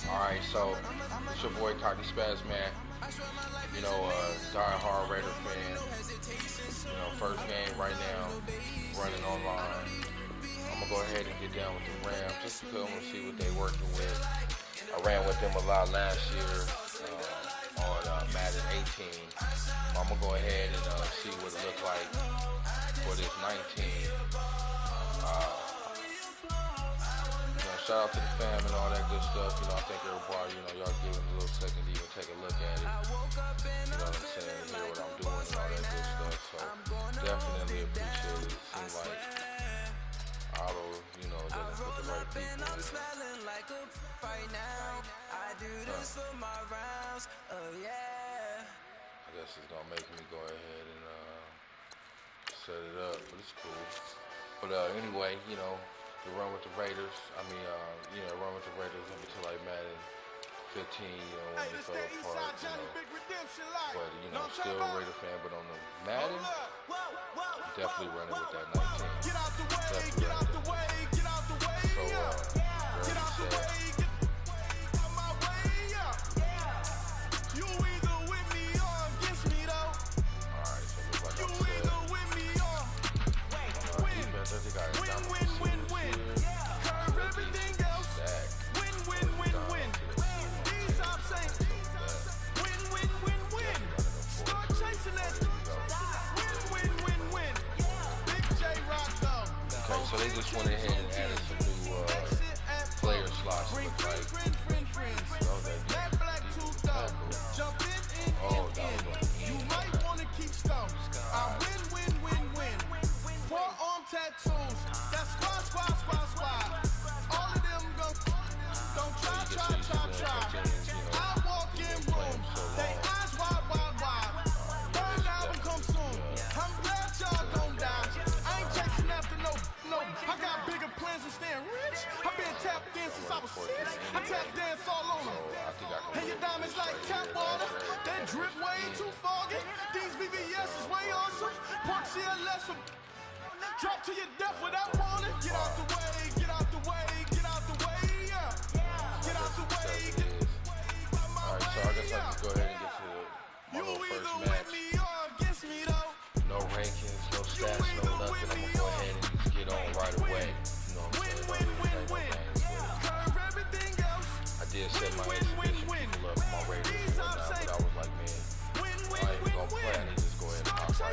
Alright, so it's your boy Cocky Spaz, man. Die-hard Raider fan. First game right now, running online. I'm gonna go ahead and get down with the Rams just because I want to see what they're working with. I ran with them a lot last year on Madden 18. I'm gonna go ahead and see what it looks like for this 19. Shout out to the fam and all that good stuff. I think everybody, y'all give it a little second to even take a look at it. You know what I'm saying? Hear what I'm doing and all that good stuff. So definitely appreciate it. It seems like Otto, doesn't put the right people in. I guess it's gonna make me go ahead and set it up, but it's cool. But anyway, to run with the Raiders. Run with the Raiders up until like Madden 15, when they fell apart, But, still a Raider fan, but on the Madden, definitely running with that 19. Definitely running. So, ready, set. Alright, so look like I'm set. Defense, I think I got my so they just went ahead and added some new player slots. Look like you might want to keep stone. I win. Forearm tattoos. That's squad. All of them don't try. I walk in room. They eyes wide. Third album come soon. I'm glad y'all don't die. I ain't chasing after no. I got bigger plans than staying rich. I've been tapped in since I was 6. I tap dance all on them. And your diamonds like tap water. That drip way too foggy. These VVS is way awesome. Park CLS. Drop to your death without warning. Get out the way. Yeah. Get out the way. Alright, so I guess I just go ahead and get to my little first match. No rankings, no stats, no nothing. I'm gonna go ahead and just get on right away. You know what I'm saying? I did set my exhibition people up, my Raiders and whatnot, but I was like, man, I ain't even gonna play. I need to just go ahead and hop right on.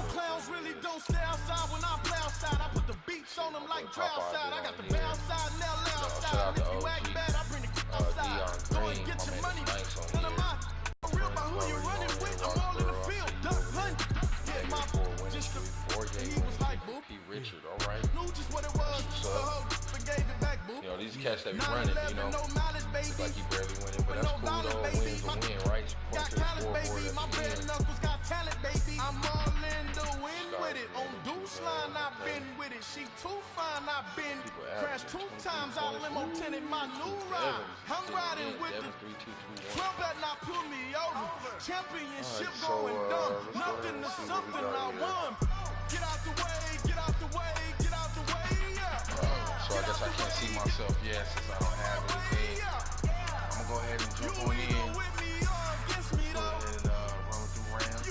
Clowns really don't stay outside when I play outside. I put the beats on them like drought side. I got the bow side, now loud side. If you act bad, I bring the outside. Go and get your money. None of my real about who you running with. I'm all in the field. Duck hunt. Get my just he was like, boo. P. Richard, alright. Knew just what it was. Gave it back, boo. These cats that be running, it's like he barely winning, but that's cool though. A win's a win, right? Got talent, baby. My bare knuckles got talent, baby. I'm all in the wind with it. On Deuce line, I've been with it. She too fine, I've been crashed 2 times. I limo tinted my new ride. I'm riding with the 12 better not pull me over. Championship going dumb. Nothing to something I won. Get out the way. So I guess I can't see myself yet since I don't have anything. I'm gonna go ahead and jump on in. Go ahead and run with the Rams.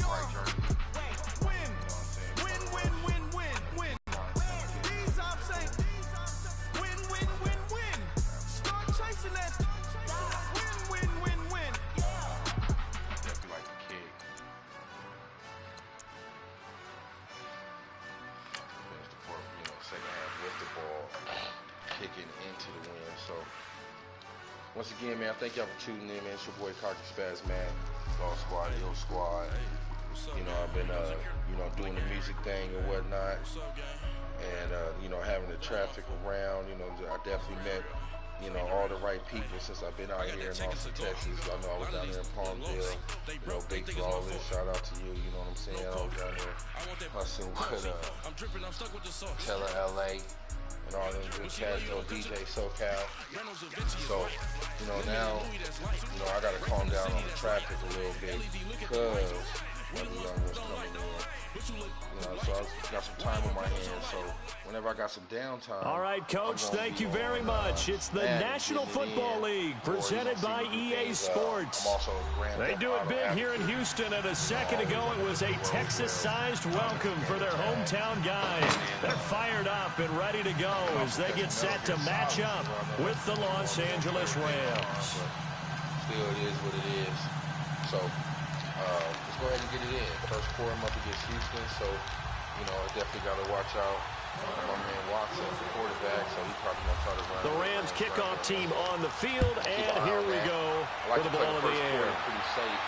Right jersey. Win. These I'm saying. Win. Start chasing that. Win. Definitely like the kid. Second half with the ball, kicking into the win. So, once again, man, thank y'all for tuning in, man. It's your boy Cocky Spaz, man. Law Squad, Yo Squad. I've been, doing the music thing and whatnot. And, having the traffic around, I definitely met, all the right people since I've been out here in Austin, Texas. Y'all know I was down there in Palmdale. Big Rollswell's, shout out to you, you know what I'm saying? I was down there hustling with Teller LA and all them good cats, DJ SoCal. So, now, I gotta calm down on the traffic a little bit because one of the young ones coming in. So I got some time on my hands. So whenever I got some downtime. All right, Coach, thank you very much. It's the National Football League presented by EA Sports. They do it big here in Houston, and a second ago it was a Texas-sized welcome for their hometown guys. They're fired up and ready to go as they get set to match up with the Los Angeles Rams. Still, it is what it is. So let's go ahead and get it in. First quarter, I'm up against Houston, so I definitely got to watch out. My man Watson, the quarterback, so he's probably going to try to run. The Rams kickoff team on the field, and here we go with the ball in the air. Pretty safe,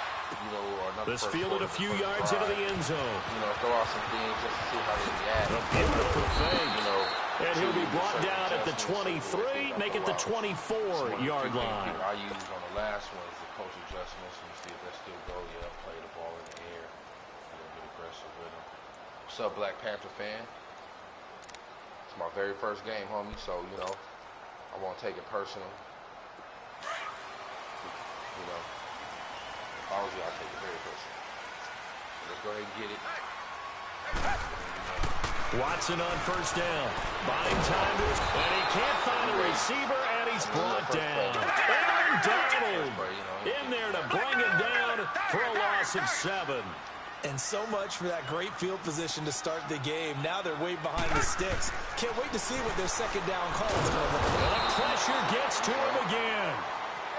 this fielded a few yards into the end zone. Throw out some things just to see how they react. A beautiful fake. And he'll be brought down at the 23, make it the 24-yard line. I used on the last one is the coach adjustments. Let me see if that still go. Yeah, play the ball in the air. Get aggressive with him. What's up, Black Panther fan? It's my very first game, homie, so, I won't take it personal. If I was you, I'd take it very personal. Let's go ahead and get it. Watson on first down. Buying time to his... And he can't find a receiver, and he's brought down. Aaron Donald in there to bring him down for a loss of 7. And so much for that great field position to start the game. Now they're way behind the sticks. Can't wait to see what their second down call is going to look like. The pressure gets to him again.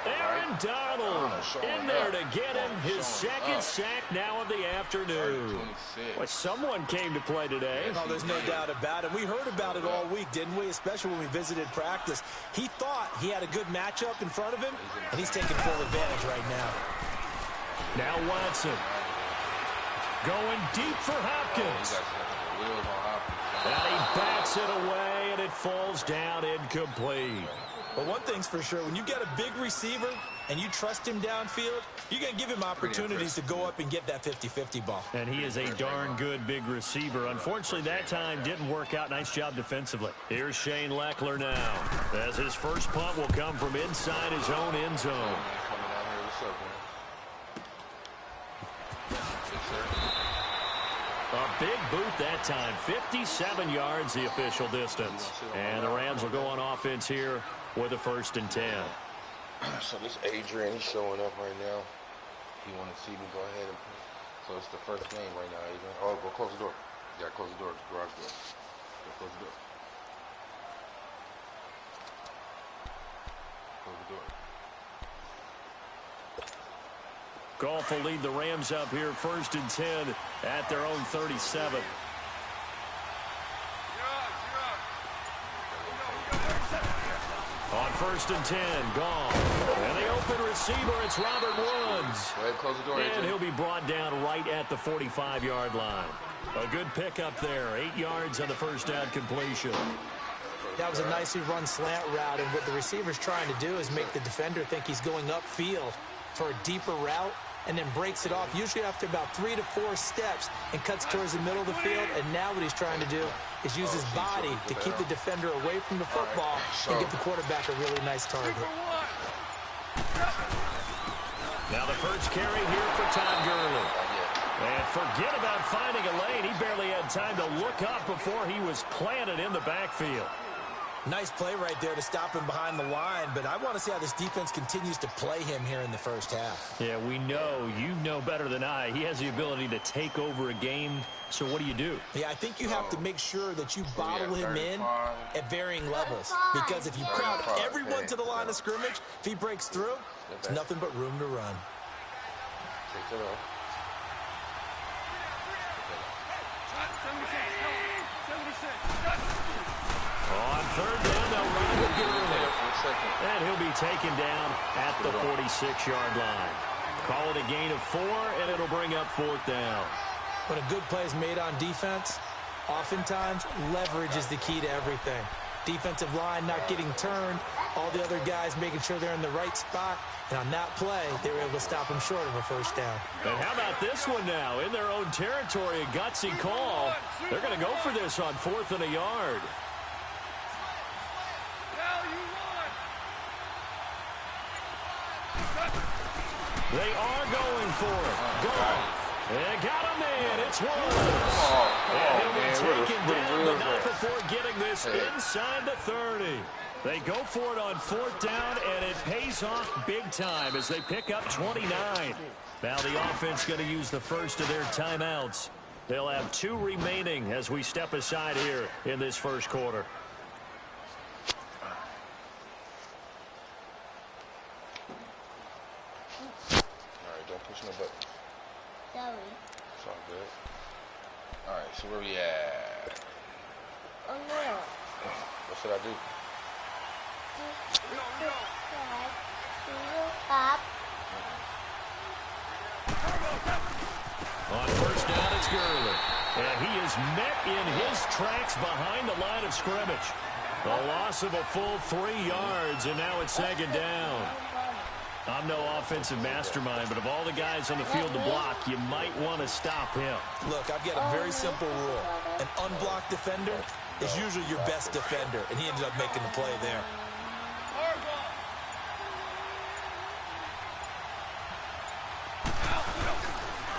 Aaron Donald in there to get him his second sack now of the afternoon. Well, someone came to play today. Oh, there's no doubt about it. We heard about it all week, didn't we? Especially when we visited practice. He thought he had a good matchup in front of him, and he's taking full advantage right now. Now Watson going deep for Hopkins. And he bats it away, and it falls down incomplete. But one thing's for sure, when you get a big receiver and you trust him downfield, you're going to give him opportunities to go up and get that 50-50 ball. And he is a darn good big receiver. Unfortunately, that time didn't work out. Nice job defensively. Here's Shane Leckler now, as his first punt will come from inside his own end zone. A big boot that time. 57 yards the official distance. And the Rams will go on offense here with a 1st and 10. So this Adrian, he's showing up right now. If you want to see me, go ahead and so it's the first game right now, Adrian. Oh, go close the door. Yeah, close the door, the garage door. Go close the door. Close the door. Goff will lead the Rams up here 1st and 10 at their own 37. On 1st and 10, Goff. And the open receiver, it's Robert Woods. Go ahead, close the door, and he'll be brought down right at the 45-yard line. A good pickup there. 8 yards on the first down completion. That was a nicely run slant route, and what the receiver's trying to do is make the defender think he's going upfield for a deeper route, and then breaks it off, usually after about 3 to 4 steps, and cuts towards the middle of the field. And now what he's trying to do is use his body to keep the defender away from the football and give the quarterback a really nice target. Now the first carry here for Todd Gurley. And forget about finding a lane. He barely had time to look up before he was planted in the backfield. Nice play right there to stop him behind the line, but I want to see how this defense continues to play him here in the first half. Yeah, we know. You know better than I. He has the ability to take over a game, so what do? Yeah, I think you have to make sure that you bottle him in at varying levels, because if you crowd everyone to the line of scrimmage, if he breaks through, it's nothing but room to run. On 3rd down, they'll run with Gurley. And he'll be taken down at the 46-yard line. Call it a gain of 4, and it'll bring up 4th down. When a good play is made on defense, oftentimes leverage is the key to everything. Defensive line not getting turned, all the other guys making sure they're in the right spot, and on that play, they were able to stop him short of a 1st down. And how about this one now? In their own territory, a gutsy call. They're going to go for this on 4th and a yard. They are going for it. Goff And got him in. It's one. Oh, And man. he'll be taken down, but not Hey. before getting this inside the 30. They go for it on 4th down, and it pays off big time as they pick up 29. Now the offense going to use the first of their timeouts. They'll have 2 remaining as we step aside here in this first quarter. Push no button. Sorry. It's all good. Alright, so where we at? Oh no. What should I do? Up. On 1st down, it's Gurley. And he is met in his tracks behind the line of scrimmage. A loss of a full 3 yards, and now it's 2nd down. I'm no offensive mastermind, but of all the guys on the field to block, you might want to stop him. Look, I've got a very simple rule. An unblocked defender is usually your best defender, and he ended up making the play there.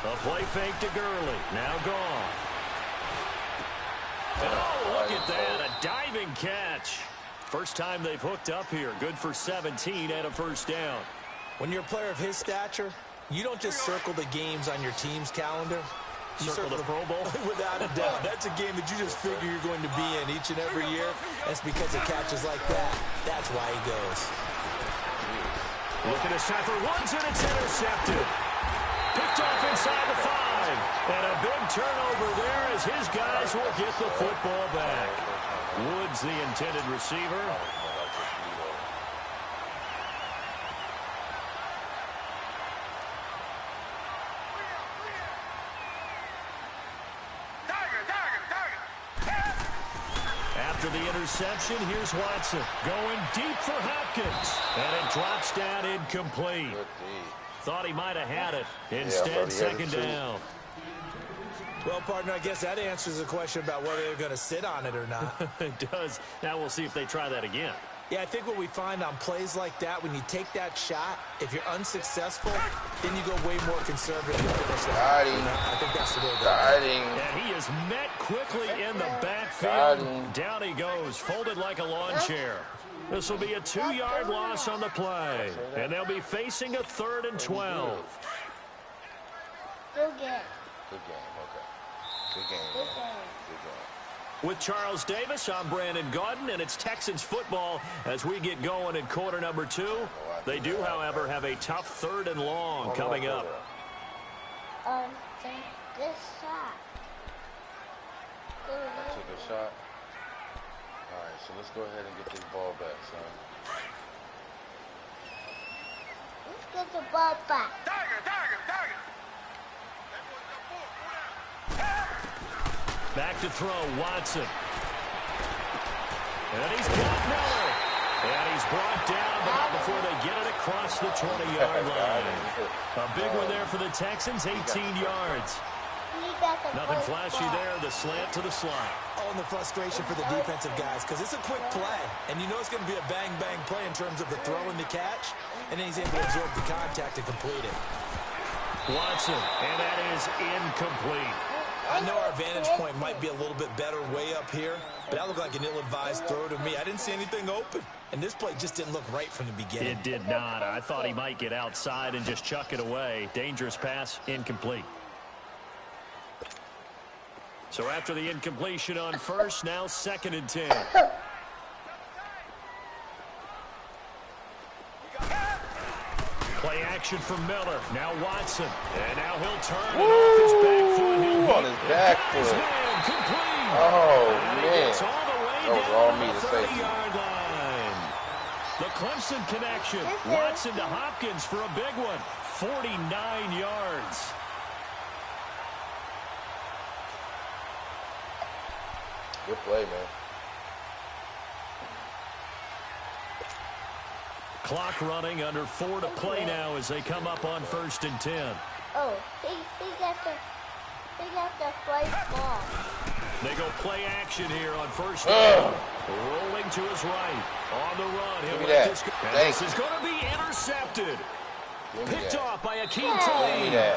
A play fake to Gurley. Now gone. And oh, look at that. A diving catch. First time they've hooked up here. Good for 17 and a 1st down. When you're a player of his stature, you don't just circle the games on your team's calendar. You Circle the Pro Bowl? Without a doubt. That's a game that you just figure you're going to be in each and every year. That's because of catches like that. That's why he goes. Look at this time for Woods, and it's intercepted. Picked off inside the 5. And a big turnover there as his guys will get the football back. Woods, the intended receiver. After the interception, here's Watson going deep for Hopkins. And it drops down incomplete. Thought he might have had it. Instead, 2nd down. Well, partner, I guess that answers the question about whether they're going to sit on it or not. It does. Now we'll see if they try that again. Yeah, I think what we find on plays like that, when you take that shot, if you're unsuccessful, then you go way more conservative to finish that. I think that's the way to go. And he is met quickly in the backfield. Down he goes, folded like a lawn chair. This will be a 2-yard loss on the play. And they'll be facing a 3rd and 12. Good game. Good game, okay. Good game. Good game. Good game. With Charles Davis, I'm Brandon Gaudin, and it's Texans football as we get going in quarter number 2. They do, however, have a tough 3rd and long coming up. Good shot. I took a shot. All right, so let's go ahead and get this ball back, son. Let's get the ball back. Back to throw, Watson. And he's got Miller. And he's brought down, but not before they get it across the 20-yard line. A big one there for the Texans, 18 yards. Nothing flashy there, the slant to the slot. Oh, and the frustration for the defensive guys, because it's a quick play. And you know it's going to be a bang-bang play in terms of the throw and the catch. And then he's able to absorb the contact and complete it. Watson, and that is incomplete. I know our vantage point might be a little bit better way up here, but that looked like an ill-advised throw to me. I didn't see anything open, and this play just didn't look right from the beginning. It did not. I thought he might get outside and just chuck it away. Dangerous pass, incomplete. So after the incompletion on 1st, now 2nd and 10. Play action from Miller. Now Watson. And now he'll turn it off his back foot. On his back foot. Complete. Oh, and man. He gets all the way that was down all to me the to say. 30-yard line. The Clemson connection. Watson to Hopkins for a big one. 49 yards. Good play, man. Clock running, under 4 to play now as they come up on 1st and 10. Oh, he got the flight ball. They go play action here on 1st down. Rolling to his right. On the run. He'll let this go. And this is going to be intercepted. Picked off by Akeem Tulane.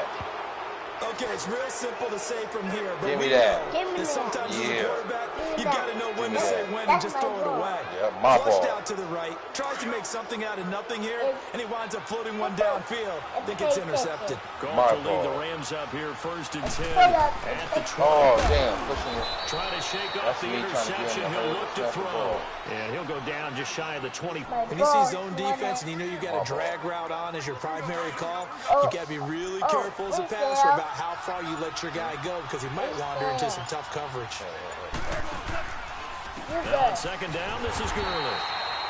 Okay, it's real simple to say from here, but Give me we that. know that sometimes as a quarterback, you got to know when to say when and That's just my throw it ball. away. Yeah, my Flushed ball. out to the right, tries to make something out of nothing here, and he winds up floating one downfield. I think it's intercepted. Goff will lead the ball. Rams up here 1st and 10 Hold up. at the 20. Oh, damn. Pushing it. Trying to shake That's off the me trying to get interception. in the He'll hole look to to snap the throw. ball. And he'll go down just shy of the 20. When you see zone defense and you know you got a drag route on as your primary call, you got to be really careful as a passer about how far you let your guy go because he might wander into some tough coverage. Now on 2nd down, this is Gurley.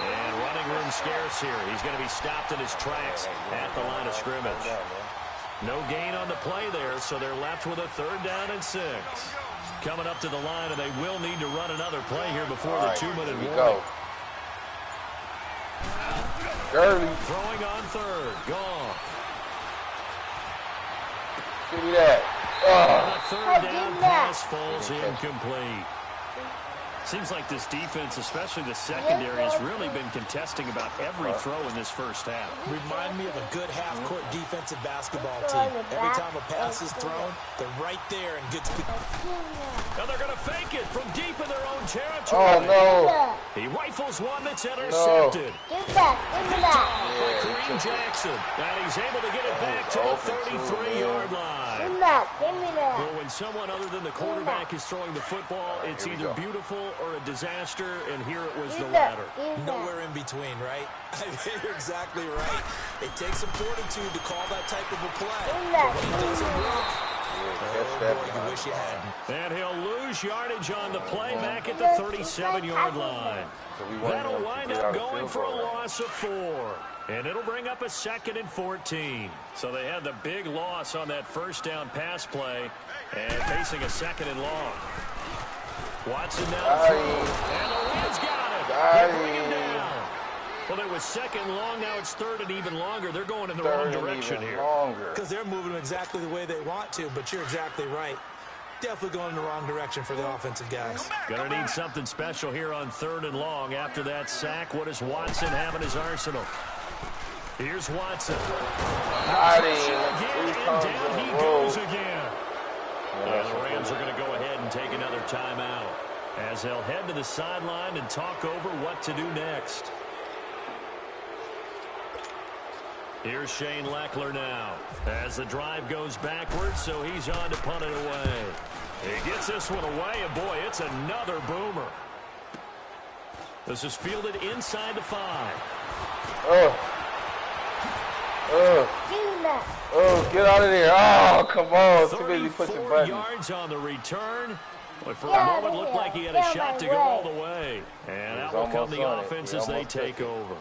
And running room scarce here. He's going to be stopped in his tracks at the line of scrimmage. No gain on the play there, so they're left with a 3rd down and 6. Coming up to the line, and they will need to run another play here before the 2-minute warning. Go. Gurley. Throwing on 3rd. Goff. Give me that. And a 3rd down pass falls incomplete. Seems like this defense, especially the secondary, has really been contesting about every throw in this first half. Remind me of a good half-court defensive basketball team. Every time a pass is thrown, they're right there and good speed. Now they're going to fake it from deep in their own territory. Oh, no. He rifles one that's intercepted. Give that. Give me that. By Kareem Jackson. And he's able to get it back to the 33-yard line. Give me that. Give me that. Well, when someone other than the quarterback is throwing the football, it's either beautiful or a disaster, and here it was the latter. Nowhere in between, right? You're exactly right. It takes some fortitude to call that type of a play. But when it doesn't work, you wish you hadn't. And he'll lose yardage on the play back at the 37-yard line. That'll wind up going for a loss of 4. And it'll bring up a 2nd and 14. So they had the big loss on that 1st down pass play and facing a 2nd and long. Watson now through, and the Rams got it. They bring him down. Well, it was 2nd long, now it's 3rd and even longer. They're going in the wrong direction here. Because they're moving exactly the way they want to, but you're exactly right. Definitely going in the wrong direction for the offensive guys. Gonna need something special here on 3rd and long. After that sack, what does Watson have in his arsenal? Here's Watson. Again, and down he goes again. And the Rams are going to go ahead and take another timeout as they'll head to the sideline and talk over what to do next. Here's Shane Leckler now as the drive goes backwards, so he's on to punt it away. He gets this one away, and boy, it's another boomer. This is fielded inside the 5. Oh, get out of there. Oh, come on. Too busy pushing buttons. 34 yards on the return. But for a moment, looked like he had a shot to go all the way. And out will come the offense as they take over.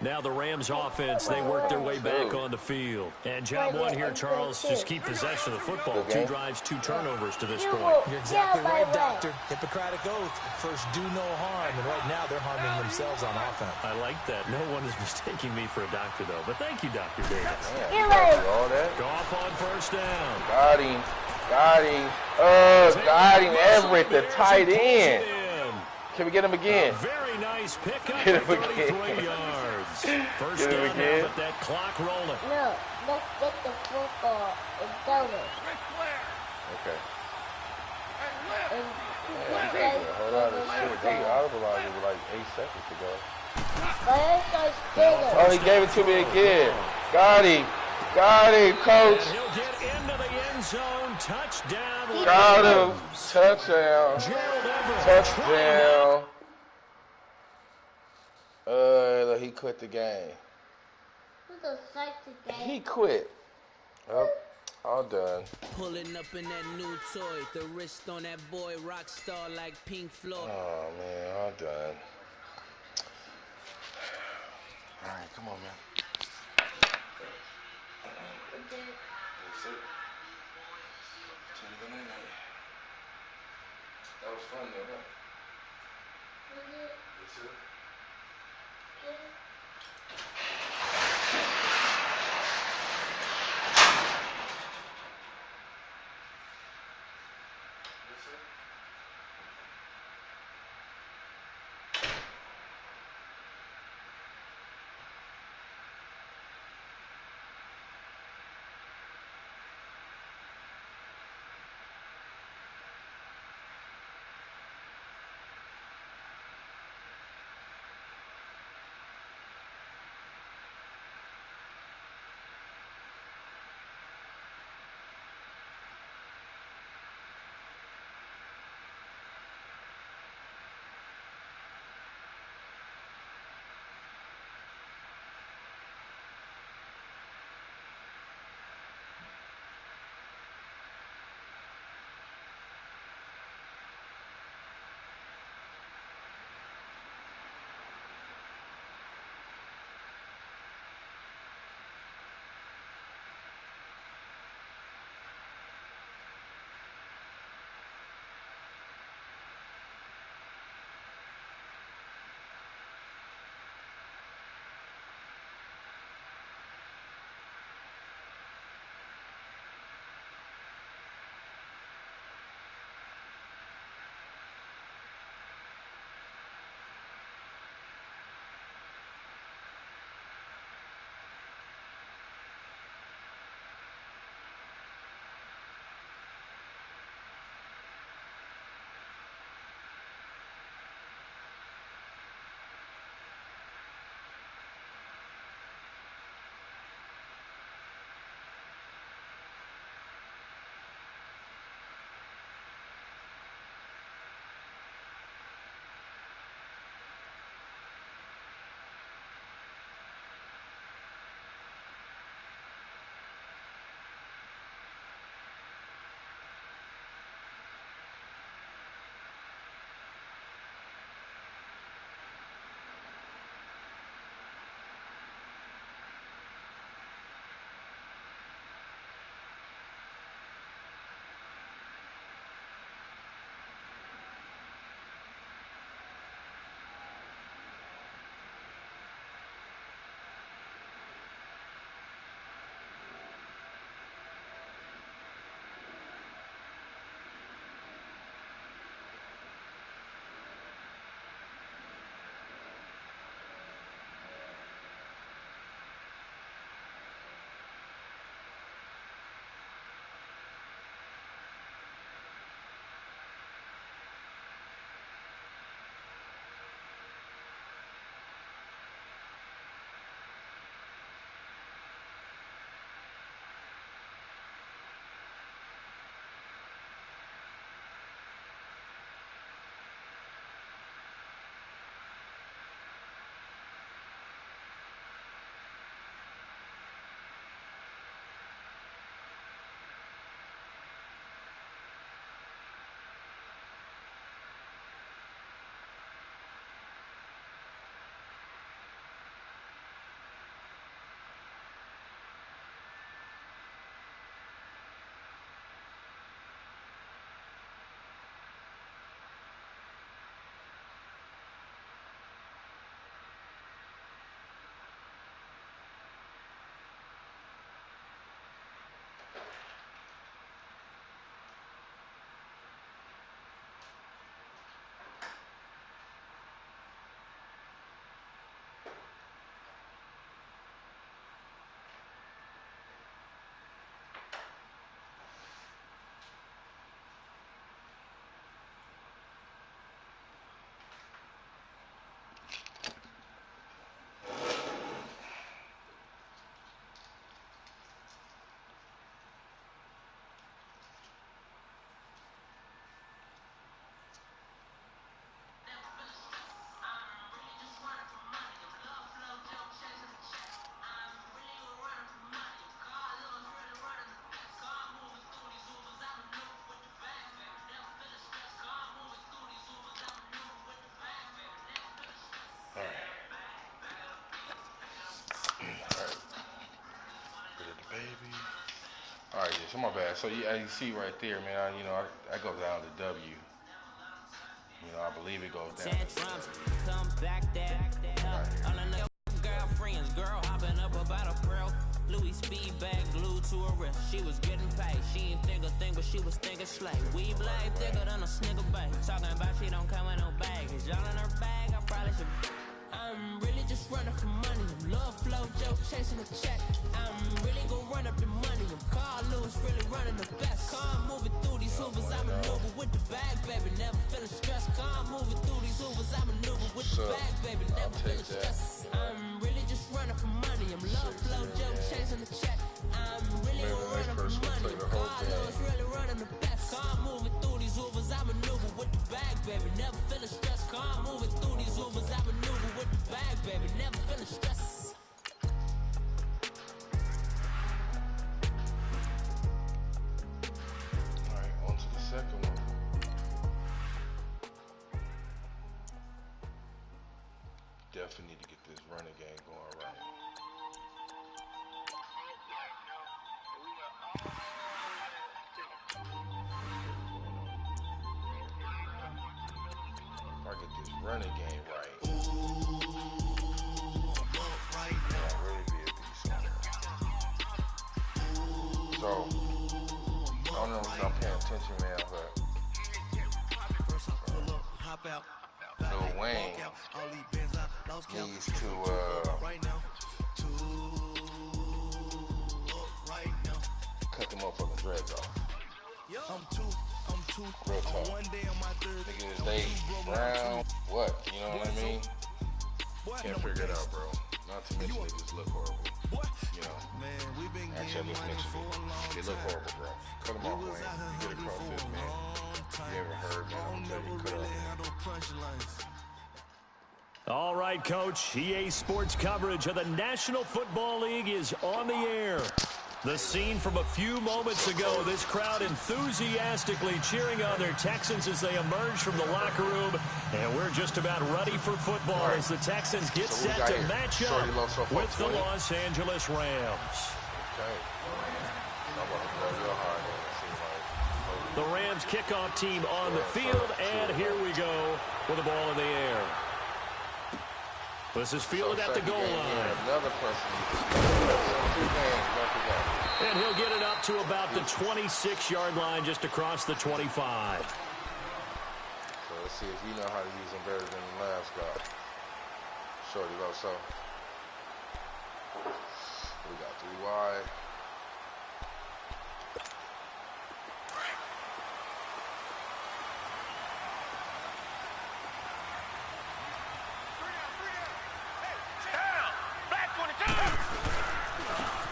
Now the Rams offense, they work their way back on the field. And job one here, Charles, just keep possession of the football. 2 drives, 2 turnovers to this point. You're exactly right, Doctor. Hippocratic oath. First, do no harm. And right now, they're harming themselves on offense. I like that. No one is mistaking me for a doctor, though. But thank you, Dr. Davis. All that. Goff on 1st down. Got him. Got him. Got him. Everett, the tight end. Can we get him again? Very nice pickup. Get him 33 again. yards. First Get him down again. now with that clock rolling. No, let's get the football and throw it. Okay. And Hold on. They audibleized it with like 8 seconds to go. bigger. Oh, he gave it to me again. Got him. Got him, coach. And he'll get into the end zone. Touchdown. Got him. Touchdown. Gerald Everett. Touchdown. He quit the game. He quit. Oh, all done. Pulling up in that new toy, the wrist on that boy rock star like Pink Floyd. Oh man, all done. All right, come on, man. That's it. That was fun though, huh? That's it. So my bad. So you see right there, man. I go down to W. I believe it goes down. Come back there. All I know, girlfriends, girl hopping up about a pearl. Louis speed bag glued to her wrist. She was getting paid. She ain't think a thing, but she was thinking slay. We black thicker than a snicker bag. Talking about she don't come with no baggage. Y'all in her bag, I probably should. I'm really just running for money. Love flow, joke, chasing a check. I'm really gonna run up the money. I'm Carl Lewis, really running the best. Car moving through these hoovers, I maneuver with the bag, baby. Never feeling stressed. Car moving through these hoovers, I maneuver with the bag, baby. Never feeling stressed. I'm really just running for money. I'm love flow, joke, chasing a check. I'm really gonna run up the money. I'm Carl Lewis, really running the best. Car moving through these hoovers, I maneuver with the bag, baby. Never feeling stressed. Car moving through these hoovers, I maneuver with the bag, baby. Never feeling stressed. Alright, on to the second one. Definitely need to get this running game going right. If I get this running game right. So, I don't know if I'm paying attention, man, but Lil Wayne needs to cut the motherfucking dreads off. Real talk. Nigga, is they brown? What? You know what I mean? Can't figure it out, bro. Not to mention they just look horrible. Actually, I just mentioned it. They look horrible, bro. Cut them off, Wayne. You get across this, man. You ever heard, man? I'm telling you, cut off. All right, Coach. EA Sports coverage of the National Football League is on the air. The scene from a few moments ago, this crowd enthusiastically cheering on their Texans as they emerge from the locker room. And we're just about ready for football as the Texans get set to match up with the Los Angeles Rams. The Rams kickoff team on the field, and here we go with the ball in the air. This is fielded at the goal line. Another person. And he'll get it up to about the 26-yard line just across the 25. So let's see if you know how to use them better than the last guy. Shorty low, so. We got 3 wide.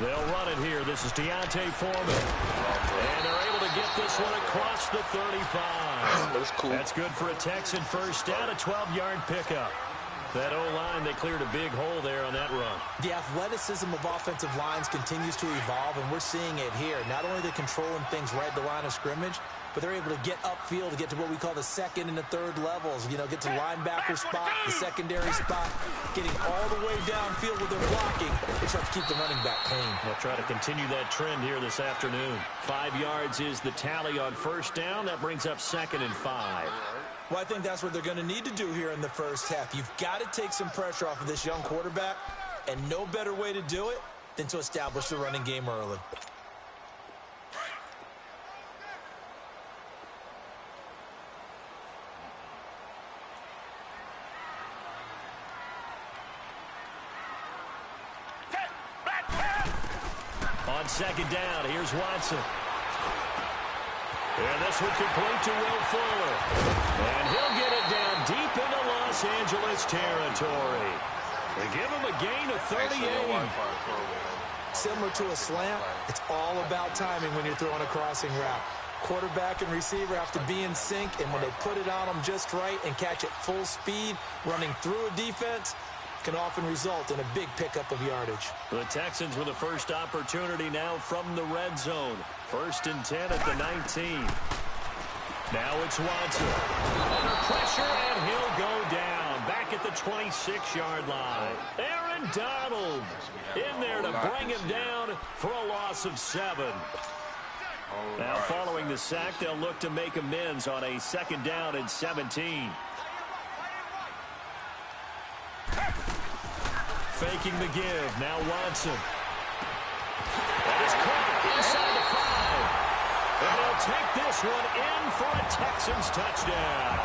They'll run it here. This is Deontay Foreman. And they're able to get this one across the 35. That's cool. That's good for a Texan first down, a 12-yard pickup. That O-line, they cleared a big hole there on that run. The athleticism of offensive lines continues to evolve, and we're seeing it here. Not only are they controlling things right at the line of scrimmage, but they're able to get upfield to get to what we call the second and the third levels. Get to linebacker spot, the secondary spot, getting all the way downfield with their blocking. They try to keep the running back clean. They'll try to continue that trend here this afternoon. 5 yards is the tally on first down. That brings up 2nd and 5. Well, I think that's what they're going to need to do here in the first half. You've got to take some pressure off of this young quarterback, and no better way to do it than to establish the running game early. On second down, here's Watson. And this one complete to Will Fuller. And he'll get it down deep into Los Angeles territory. They give him a gain of 38. Similar to a slant, it's all about timing when you're throwing a crossing route. Quarterback and receiver have to be in sync, and when they put it on them just right and catch it full speed, running through a defense, can often result in a big pickup of yardage. The Texans with the first opportunity now from the red zone. 1st and 10 at the 19. Now it's Watson. Under pressure, and he'll go down. Back at the 26-yard line. Aaron Donald in there to bring him down for a loss of 7. Now, following the sack, they'll look to make amends on a 2nd down and 17. Faking the give. Now Watson. That is caught inside the 5. And they'll take this one in for a Texans touchdown.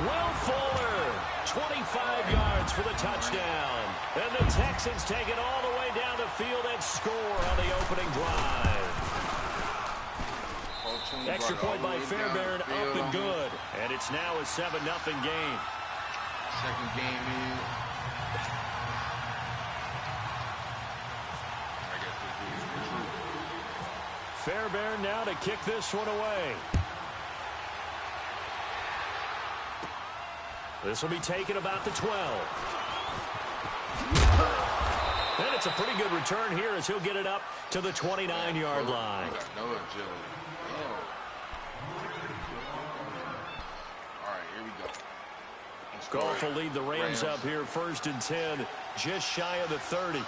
Will Fuller, 25 yards for the touchdown. And the Texans take it all the way down the field and score on the opening drive. Extra point by Fairbairn, up and good. And it's now a 7-0 game. Second game in. Fairbairn now to kick this one away. This will be taken about the 12. And it's a pretty good return here as he'll get it up to the 29-yard line. No agility. All right, here we go. Goff will lead the Rams up here 1st and 10, just shy of the 30.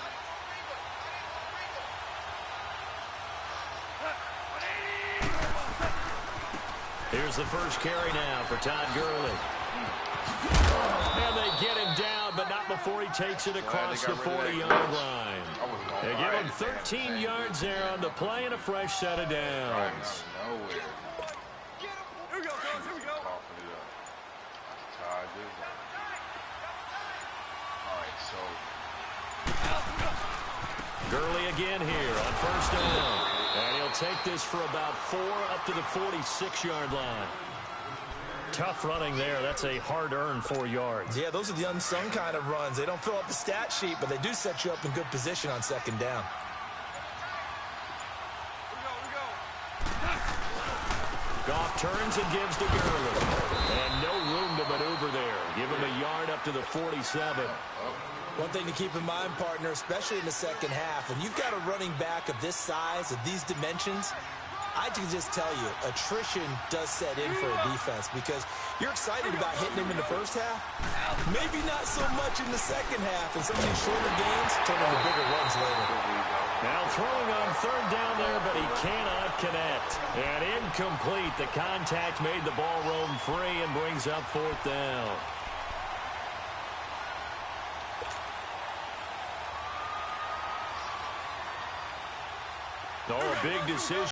Here's the first carry now for Todd Gurley. And they get him down, but not before he takes it across the 40-yard line. They give him 13 yards there on the play and a fresh set of downs. Here we go, guys. Here we go. All right, so Gurley again here on 1st down. And he'll take this for about 4 up to the 46-yard line. Tough running there. That's a hard-earned 4 yards. Yeah, those are the unsung kind of runs. They don't fill up the stat sheet, but they do set you up in good position on 2nd down. Goff turns and gives to Gurley. And no room to maneuver there. Give him a yard up to the 47. One thing to keep in mind, partner, especially in the 2nd half, when you've got a running back of this size, of these dimensions, I can just tell you, attrition does set in for a defense because you're excited about hitting him in the 1st half. Maybe not so much in the 2nd half, and some of these shorter gains turn into bigger runs later. Now throwing on 3rd down there, but he cannot connect. And incomplete. The contact made the ball roam free and brings up 4th down. Oh, a big decision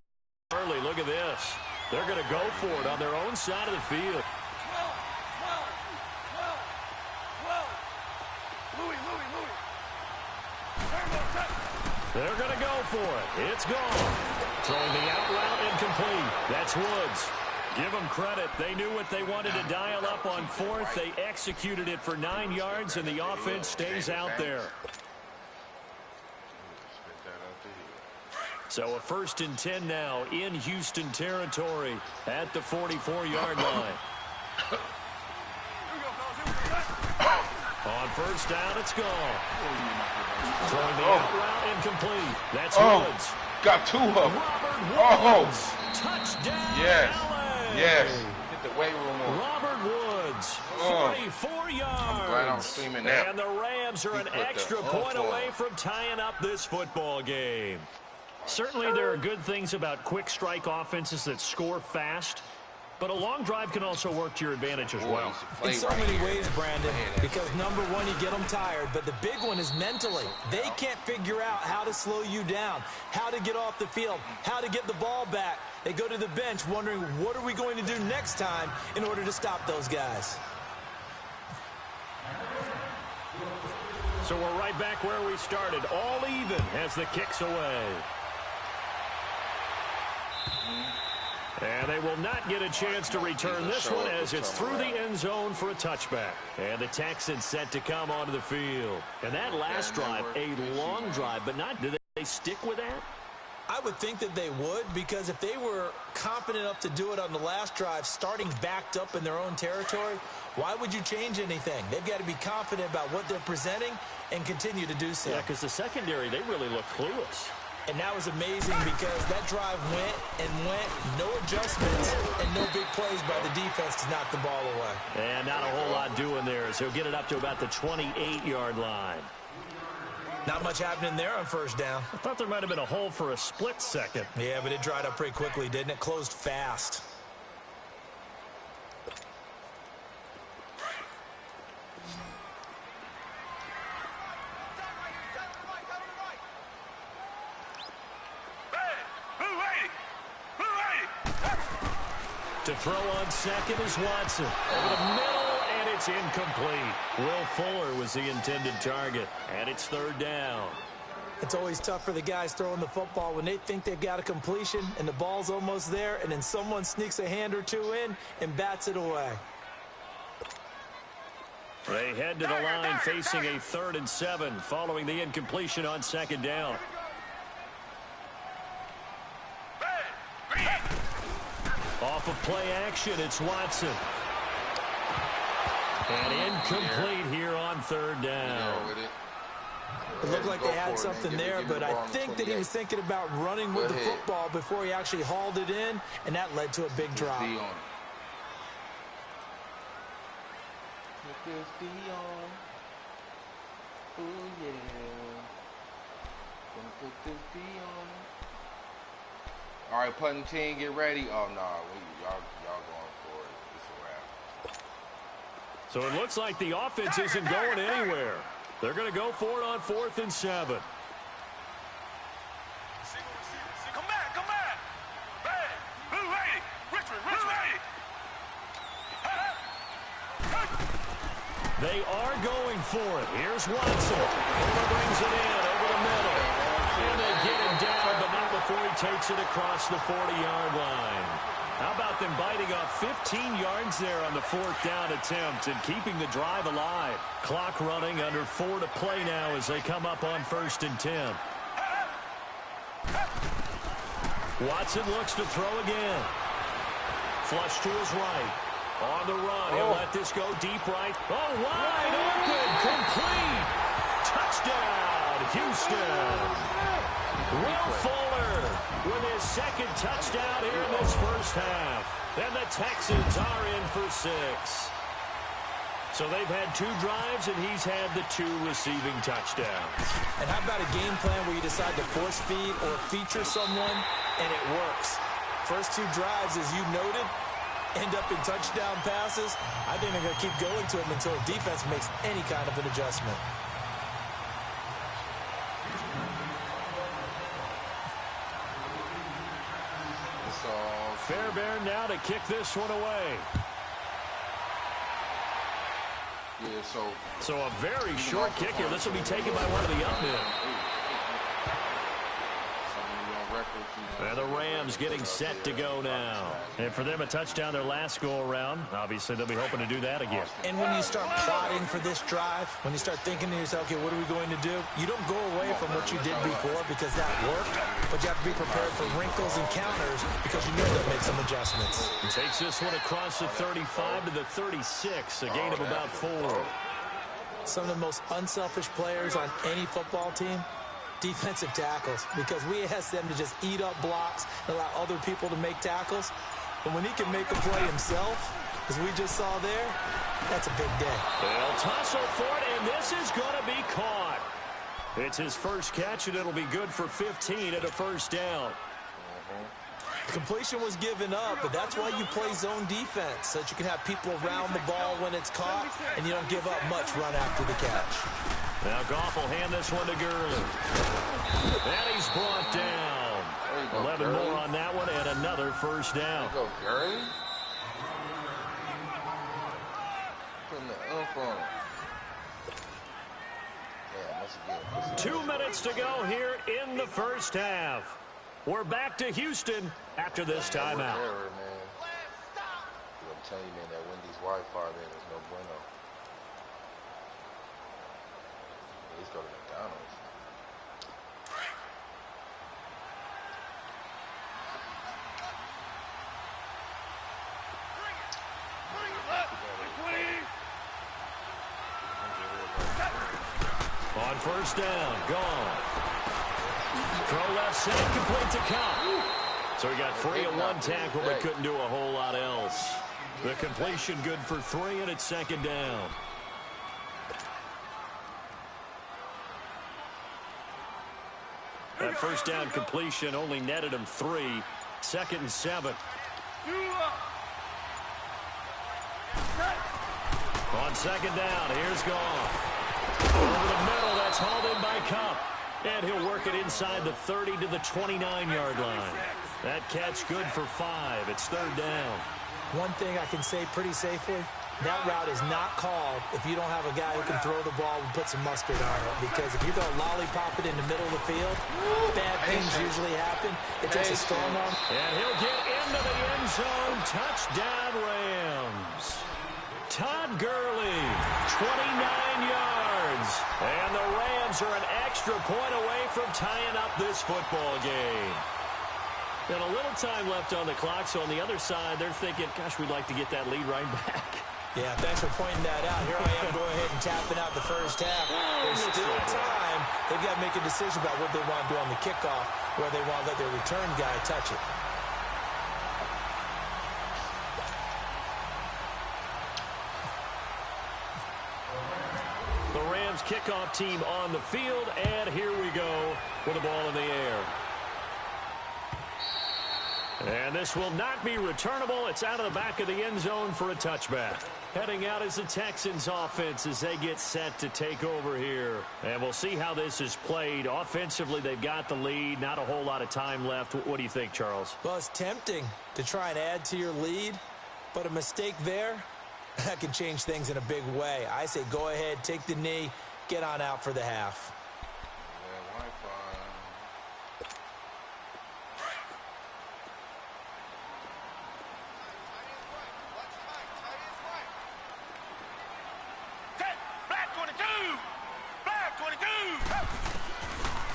early. Look at this. They're going to go for it on their own side of the field. They're going to go for it. It's gone. Throwing the out route incomplete. That's Woods. Give them credit. They knew what they wanted to dial up on 4th. They executed it for 9 yards, and the offense stays out there. So a 1st and 10 now in Houston territory at the 44-yard line. On 1st down, it's gone. Throwing the out route incomplete. That's Woods. Got 2 of them. Robert Woods. Touchdown, LA. Yes. Hit the weight room on. Robert Woods, 44 yards. I'm glad I'm streaming that. And the Rams are an extra point away from tying up this football game. Certainly there are good things about quick strike offenses that score fast, but a long drive can also work to your advantage as well. In so many ways, Brandon, because number one, you get them tired, but the big one is mentally. They can't figure out how to slow you down, how to get off the field, how to get the ball back. They go to the bench wondering, what are we going to do next time in order to stop those guys? So we're right back where we started, all even as the kick's away. And they will not get a chance to return this one as it's through the end zone for a touchback. And the Texans set to come onto the field. And that last drive, a long drive, but not, do they stick with that? I would think that they would, because if they were confident enough to do it on the last drive, starting backed up in their own territory, why would you change anything? They've got to be confident about what they're presenting and continue to do so. Yeah, because the secondary, they really look clueless. And that was amazing because that drive went and went, no adjustments, and no big plays by the defense to knock the ball away. And not a whole lot doing there, so he'll get it up to about the 28-yard line. Not much happening there on first down. I thought there might have been a hole for a split second. Yeah, but it dried up pretty quickly, didn't it? Closed fast. To throw on second is Watson. Over the middle, and it's incomplete. Will Fuller was the intended target, and it's third down. It's always tough for the guys throwing the football when they think they've got a completion and the ball's almost there, and then someone sneaks a hand or two in and bats it away. They head to the line facing a 3rd and 7 following the incompletion on second down. Off of play action, it's Watson. And incomplete here on third down. It looked like they had something there, but I think that he was thinking about running with the football before he actually hauled it in, and that led to a big drop. All right, punting team, get ready. Oh, no, y'all going for it. It's a wrap. So it looks like the offense isn't going anywhere. They're going to go for it on 4th and 7. Come back. Hey, Blue Lady. Richmond. They are going for it. Here's Watson. Fuller brings it in over the middle. And they get him down, but not before he takes it across the 40-yard line. How about them biting off 15 yards there on the 4th down attempt and keeping the drive alive? Clock running, under 4 to play now as they come up on 1st and 10. Watson looks to throw again. Flush to his right. On the run, he'll let this go deep right. Oh, wide open, complete. Touchdown, Houston. Will Fuller with his 2nd touchdown here in this first half. And the Texans are in for 6. So they've had 2 drives, and he's had the 2 receiving touchdowns. And how about a game plan where you decide to force feed or feature someone, and it works? First 2 drives, as you noted, end up in touchdown passes. I think they're going to keep going to him until the defense makes any kind of an adjustment. Fairbairn now to kick this one away. Yeah, so a very short kick here. This will be taken by one of the up men. And the Rams getting set to go now. And for them, a touchdown their last go-around. Obviously, they'll be hoping to do that again. And when you start plotting for this drive, when you start thinking to yourself, okay, what are we going to do? You don't go away from what you did before because that worked, but you have to be prepared for wrinkles and counters because you know they'll make some adjustments. He takes this one across the 35 to the 36, a gain of about 4. Some of the most unselfish players on any football team, defensive tackles, because we ask them to just eat up blocks and allow other people to make tackles. But when he can make a play himself, as we just saw there, that's a big day. They'll tussle for it, and this is going to be caught. It's his first catch, and it'll be good for 15 at a first down. Completion was given up, but that's why you play zone defense, so that you can have people around the ball when it's caught, and you don't give up much run after the catch. Now Goff will hand this one to Gurley. And he's brought down. 11 more on that one, and another first down. There you go, Gurley. Putting the ump on him. Yeah, that's good. 2 minutes to go here in the first half. We're back to Houston after this timeout. I'm telling you, man, that Wendy's Wi-Fi there is no bueno. Let's go to McDonald's. On first down, gone. Throw left side, complete to Cobb. So he got free of one tackle, but couldn't do a whole lot else. The completion good for 3, and it's second down. That first down completion only netted him 3. 2nd and 7. On 2nd down, here's Goff. Over the middle, that's hauled in by Cup. And he'll work it inside the 30 to the 29-yard line. That catch good for 5. It's 3rd down. One thing I can say pretty safely, that route is not called if you don't have a guy who can throw the ball and put some mustard on it. Because if you're going to lollipop it in the middle of the field, bad things usually happen. It takes a strong arm. And he'll get into the end zone. Touchdown, Rams. Todd Gurley, 29 yards. And the Rams are an extra point away from tying up this football game. And a little time left on the clock, so on the other side, they're thinking, gosh, we'd like to get that lead right back. Yeah, thanks for pointing that out. Here I am going ahead and tapping out the first half. There's still time. They've got to make a decision about what they want to do on the kickoff, where they want to let their return guy touch it. The Rams kickoff team on the field, and here we go with the ball in the air. And this will not be returnable. It's out of the back of the end zone for a touchback. Heading out is the Texans offense as they get set to take over here. And we'll see how this is played. Offensively, they've got the lead. Not a whole lot of time left. What do you think, Charles? Well, it's tempting to try and add to your lead, but a mistake there, that can change things in a big way. I say go ahead, take the knee, get on out for the half.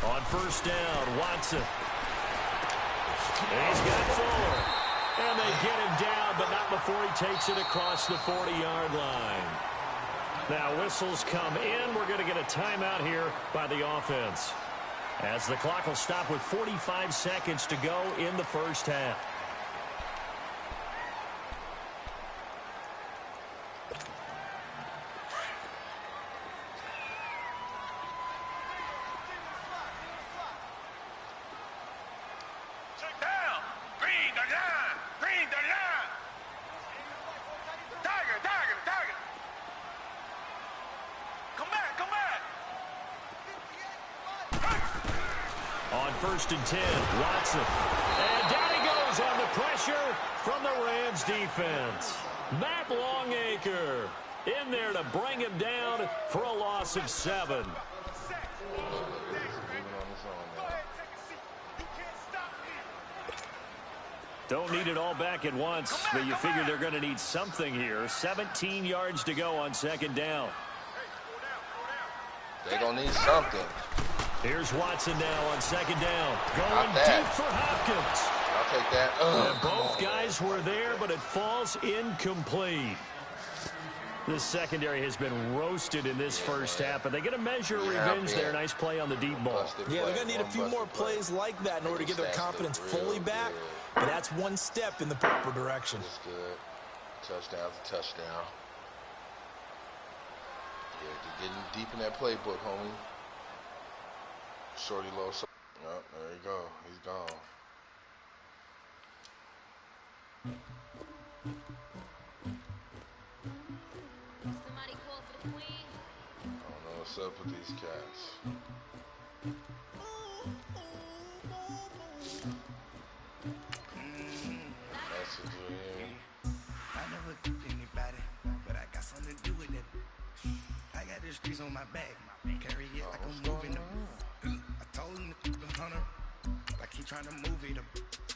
On first down, Watson. He's got Fuller. And they get him down, but not before he takes it across the 40-yard line. Now whistles come in. We're going to get a timeout here by the offense, as the clock will stop with 45 seconds to go in the first half. First and 10, Watson. And down he goes on the pressure from the Rams defense. Matt Longacre in there to bring him down for a loss of 7. Don't need it all back at once, but you figure they're going to need something here. 17 yards to go on second down. They're going to need something. Here's Watson now on second down. Going deep for Hopkins. I'll take that. And both guys were there, but it falls incomplete. The secondary has been roasted in this first half, but they get a measure of revenge there. Nice play on the deep ball. Yeah, they're going to need a few more plays like that in order to get their confidence fully back, but that's one step in the proper direction. That's good. Touchdown's a touchdown. Yeah, just getting deep in that playbook, homie. Shorty low. Oh, there you go. He's gone. Somebody call for the queen. I don't know what's up with these cats. Message in. I never did anybody, but I got something to do with it. I got the streets on my back. Carry it like I'm moving them. I told him to the hunter, like he trying to move it up.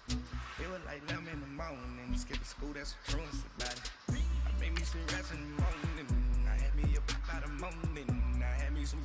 It was like 11 in the morning, skipping school, that's a truancy about it. I made me some rats in the morning, I had me up by the morning, I had me some